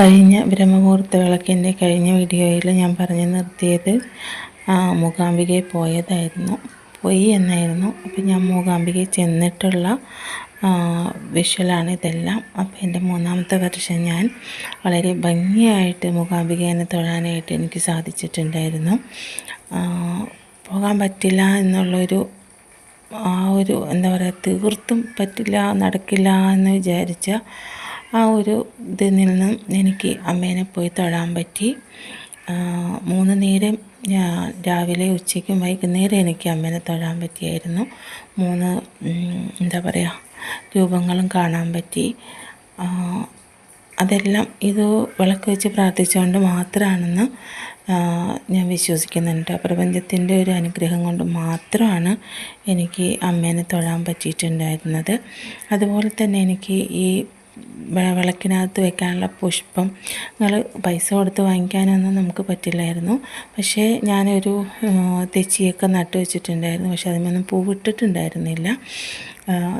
കഴിഞ്ഞ ബ്രഹ്മമുഹൂർത്ത വിളക്കിൻ്റെ കഴിഞ്ഞ വീഡിയോയിൽ ഞാൻ പറഞ്ഞു നിർത്തിയത് മൂകാംബികയിൽ പോയി എന്നായിരുന്നു. അപ്പോൾ ഞാൻ മൂകാംബികയിൽ ചെന്നിട്ടുള്ള വിഷ്വലാണ് ഇതെല്ലാം. അപ്പോൾ എൻ്റെ 3ാമത്തെ വർഷം ഞാൻ വളരെ ഭംഗിയായിട്ട് മൂകാംബികേനെ തൊഴാനായിട്ട് എനിക്ക് സാധിച്ചിട്ടുണ്ടായിരുന്നു. പോകാൻ പറ്റില്ല എന്നുള്ളൊരു എന്താ പറയുക, തീർത്തും പറ്റില്ല, നടക്കില്ല എന്ന് വിചാരിച്ച ഒരു ഇതിൽ നിന്നും എനിക്ക് അമ്മേനെ പോയി തൊഴാൻ പറ്റി. 3 നേരം രാവിലെ ഉച്ചയ്ക്കും വൈകുന്നേരം എനിക്ക് അമ്മേനെ തൊഴാൻ പറ്റിയായിരുന്നു. 3 എന്താ പറയുക രൂപങ്ങളും കാണാൻ പറ്റി. അതെല്ലാം ഇത് വിളക്ക് വെച്ച് പ്രാർത്ഥിച്ചുകൊണ്ട് മാത്രമാണെന്ന് ഞാൻ വിശ്വസിക്കുന്നുണ്ട്. പ്രപഞ്ചത്തിൻ്റെ ഒരു അനുഗ്രഹം കൊണ്ട് മാത്രമാണ് എനിക്ക് അമ്മേനെ തൊഴാൻ പറ്റിയിട്ടുണ്ടായിരുന്നത്. അതുപോലെ തന്നെ എനിക്ക് ഈ വിളക്കിനകത്ത് വെക്കാനുള്ള പുഷ്പങ്ങൾ പൈസ കൊടുത്ത് വാങ്ങിക്കാനൊന്നും നമുക്ക് പറ്റില്ലായിരുന്നു. പക്ഷേ ഞാനൊരു തെച്ചിയൊക്കെ നട്ടു വെച്ചിട്ടുണ്ടായിരുന്നു. പക്ഷേ അതിനൊന്നും പൂവിട്ടിട്ടുണ്ടായിരുന്നില്ല.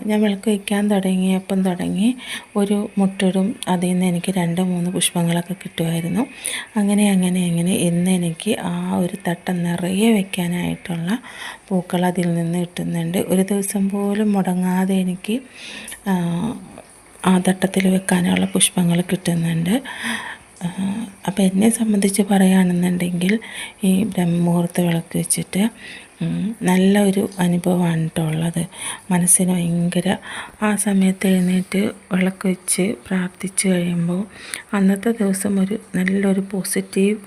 ഞാൻ വിളക്ക് വയ്ക്കാൻ തുടങ്ങി ഒരു മുട്ടിടും അതിൽ നിന്ന് എനിക്ക് 2-3 പുഷ്പങ്ങളൊക്കെ കിട്ടുമായിരുന്നു. അങ്ങനെ ഇന്ന് എനിക്ക് ഒരു തട്ടം നിറയെ വെക്കാനായിട്ടുള്ള പൂക്കൾ അതിൽ നിന്ന് കിട്ടുന്നുണ്ട്. ഒരു ദിവസം പോലും മുടങ്ങാതെ എനിക്ക് ആ തട്ടത്തിൽ വെക്കാനുള്ള പുഷ്പങ്ങൾ കിട്ടുന്നുണ്ട്. അപ്പോൾ എന്നെ സംബന്ധിച്ച് പറയുകയാണെന്നുണ്ടെങ്കിൽ ഈ ബ്രഹ്മമുഹൂർത്ത വിളക്ക് വെച്ചിട്ട് നല്ല ഒരു അനുഭവമാണ് കേട്ടോ ഉള്ളത്. മനസ്സിന് ഭയങ്കര ആ സമയത്ത് എഴുന്നേറ്റ് വിളക്ക് വെച്ച് പ്രാർത്ഥിച്ച് കഴിയുമ്പോൾ അന്നത്തെ ദിവസം നല്ലൊരു പോസിറ്റീവ്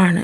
ആണ്.